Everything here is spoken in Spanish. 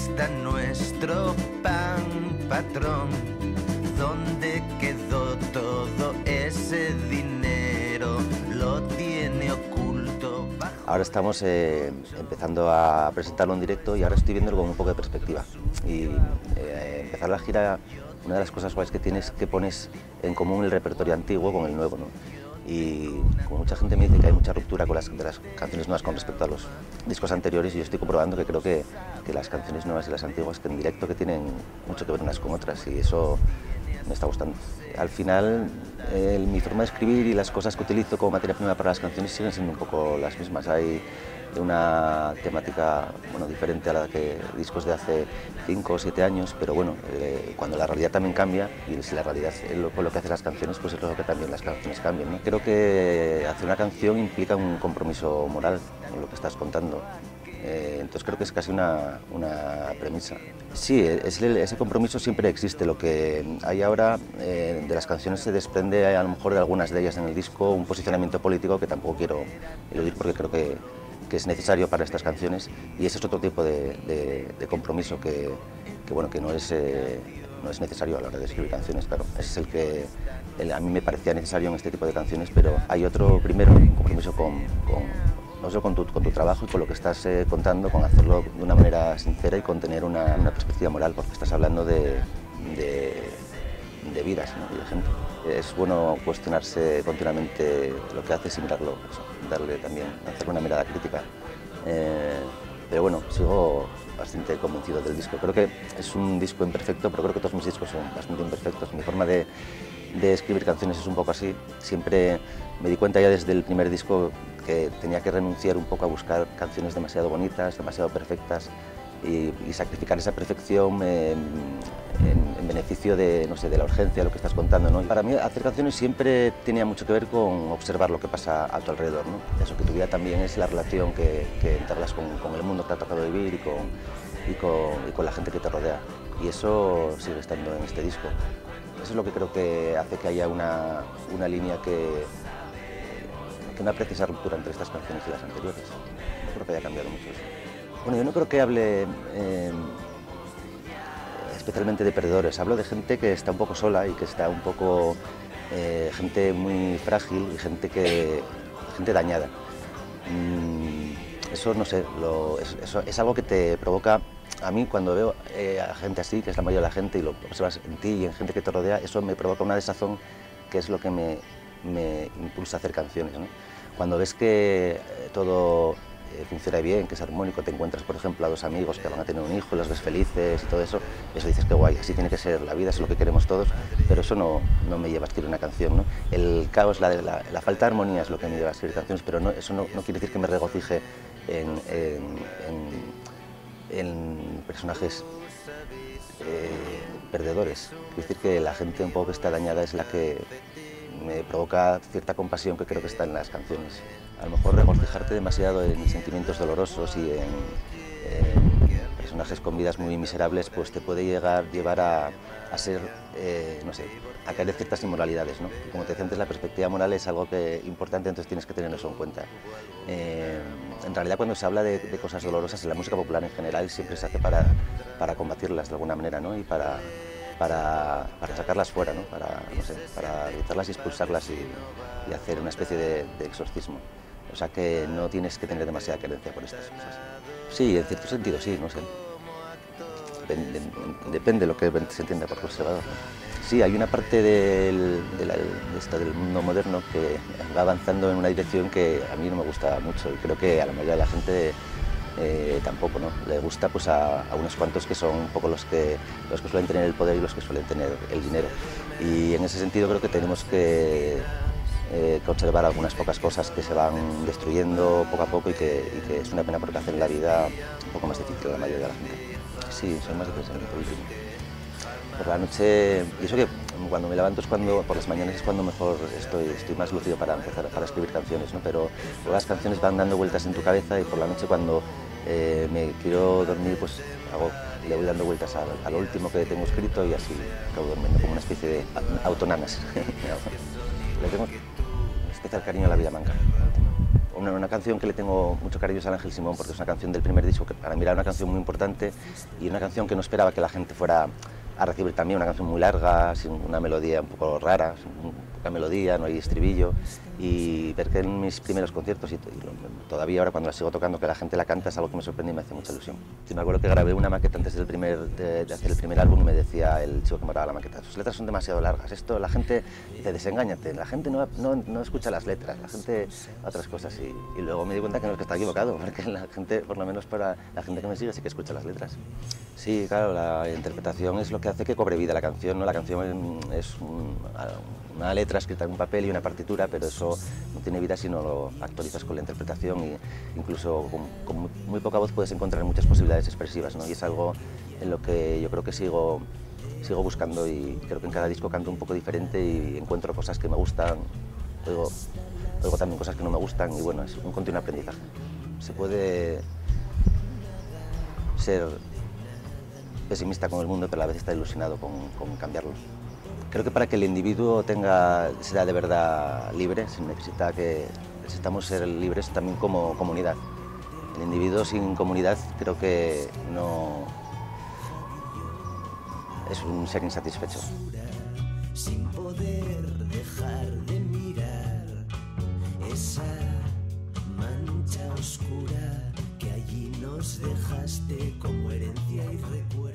está nuestro pan patrón? ¿Dónde quedó todo ese dinero? Lo tiene oculto bajo... Ahora estamos empezando a presentarlo en directo y ahora estoy viéndolo con un poco de perspectiva. Y empezar la gira, una de las cosas guays que tienes es que pones en común el repertorio antiguo con el nuevo, ¿no? Y como mucha gente me dice que hay mucha ruptura con las canciones nuevas con respecto a los discos anteriores, y yo estoy comprobando que creo que las canciones nuevas y las antiguas que en directo que tienen mucho que ver unas con otras, y eso me está gustando. Al final, mi forma de escribir y las cosas que utilizo como materia prima para las canciones siguen siendo un poco las mismas. Hay una temática diferente a la que discos de hace 5 o 7 años, pero bueno, cuando la realidad también cambia, y si la realidad es lo que hace las canciones, pues es lo que también las canciones cambian, ¿no? Creo que hacer una canción implica un compromiso moral en lo que estás contando. Entonces creo que es casi una premisa. Sí, ese compromiso siempre existe. Lo que hay ahora de las canciones se desprende a lo mejor de algunas de ellas en el disco un posicionamiento político que tampoco quiero eludir porque creo que es necesario para estas canciones, y ese es otro tipo de compromiso que no es necesario a la hora de escribir canciones, claro. Ese es el que a mí me parecía necesario en este tipo de canciones, pero hay otro primero, un compromiso no solo con tu trabajo y con lo que estás contando, con hacerlo de una manera sincera y con tener una perspectiva moral, porque estás hablando de vidas, ¿no? Y de gente. Es bueno cuestionarse continuamente lo que haces y mirarlo, hacerle una mirada crítica. Pero bueno, sigo bastante convencido del disco. Creo que es un disco imperfecto, pero creo que todos mis discos son bastante imperfectos. Mi forma de escribir canciones es un poco así. Siempre me di cuenta ya desde el primer disco que tenía que renunciar un poco a buscar canciones demasiado bonitas, demasiado perfectas, y sacrificar esa perfección en beneficio de la urgencia, lo que estás contando, ¿no? Y para mí hacer canciones siempre tenía mucho que ver con observar lo que pasa a tu alrededor, ¿no? Eso, que tu vida también es la relación que entablas con el mundo que te ha tocado vivir y con la gente que te rodea. Y eso sigue estando en este disco. Eso es lo que creo que hace que haya una línea que no aprecia esa ruptura entre estas canciones y las anteriores. No creo que haya cambiado mucho eso. Bueno, yo no creo que hable especialmente de perdedores. Hablo de gente que está un poco sola y que está un poco... gente muy frágil y gente dañada. Eso, no sé, eso es algo que te provoca... A mí, cuando veo a gente así, que es la mayoría de la gente, y lo observas en ti y en gente que te rodea, eso me provoca una desazón, que es lo que me impulsa a hacer canciones, ¿no? Cuando ves que todo funciona bien, que es armónico, te encuentras, por ejemplo, a dos amigos que van a tener un hijo y los ves felices y todo eso dices que guay, así tiene que ser la vida, es lo que queremos todos, pero eso no me lleva a escribir una canción, ¿no? El caos, la falta de armonía es lo que me lleva a escribir canciones, pero eso no quiere decir que me regocije en personajes perdedores. Quiere decir que la gente un poco que está dañada es la que me provoca cierta compasión que creo que está en las canciones. A lo mejor regocijarte demasiado en sentimientos dolorosos y en personajes con vidas muy miserables, pues te puede llevar a ser, no sé, a caer en ciertas inmoralidades, ¿no? Y como te decía antes, la perspectiva moral es algo importante, entonces tienes que tener eso en cuenta. En realidad, cuando se habla de cosas dolorosas en la música popular en general, siempre se hace para combatirlas de alguna manera, ¿no? Y para sacarlas fuera, ¿no? Para evitarlas y expulsarlas y hacer una especie de exorcismo. O sea que no tienes que tener demasiada creencia por estas cosas. Sí, en cierto sentido sí, no sé. Depende de lo que se entienda por conservador, ¿no? Sí, hay una parte del mundo moderno que va avanzando en una dirección que a mí no me gusta mucho, y creo que a la mayoría de la gente tampoco, ¿no? Le gusta pues a unos cuantos que son un poco los que suelen tener el poder y los que suelen tener el dinero. Y en ese sentido creo que tenemos que conservar algunas pocas cosas que se van destruyendo poco a poco y que es una pena porque hacen la vida un poco más difícil a la mayoría de la gente. Sí, soy más de pensamiento último. Por la noche, y eso que cuando me levanto por las mañanas es cuando mejor estoy más lúcido para escribir canciones, ¿no? Pero las canciones van dando vueltas en tu cabeza y por la noche cuando me quiero dormir, pues le voy dando vueltas a lo último que tengo escrito y así acabo durmiendo como una especie de autonanas. Le tengo especial cariño a la Villamanca. una canción que le tengo mucho cariño es al Ángel Simón, porque es una canción del primer disco que para mí era una canción muy importante y una canción que no esperaba que la gente fuera a recibir también, una canción muy larga, sin una melodía un poco rara, sin poca melodía, no hay estribillo, y ver que en mis primeros conciertos y todavía ahora cuando la sigo tocando que la gente la canta es algo que me sorprende y me hace mucha ilusión. Sí, me acuerdo que grabé una maqueta antes de hacer el primer álbum y me decía el chico que me grababa la maqueta: sus letras son demasiado largas, esto la gente, dice, desengáñate, la gente no escucha las letras, la gente otras cosas, y luego me di cuenta que no, es que estaba equivocado, porque la gente, por lo menos para la gente que me sigue, sí que escucha las letras. Sí, claro, la interpretación es lo que hace que cobre vida la canción, ¿no? La canción es una letra escrita en un papel y una partitura, pero eso no tiene vida si no lo actualizas con la interpretación, y incluso con muy poca voz puedes encontrar muchas posibilidades expresivas, ¿no? Y es algo en lo que yo creo que sigo buscando, y creo que en cada disco canto un poco diferente y encuentro cosas que me gustan, oigo también cosas que no me gustan, y bueno, es un continuo aprendizaje. Se puede ser pesimista con el mundo, pero a la vez estar ilusionado con cambiarlo. Creo que para que el individuo sea de verdad libre, necesitamos ser libres también como comunidad. El individuo sin comunidad creo que no es un ser insatisfecho. Sin poder dejar de mirar esa mancha oscura que allí nos dejaste como herencia y recuerdo.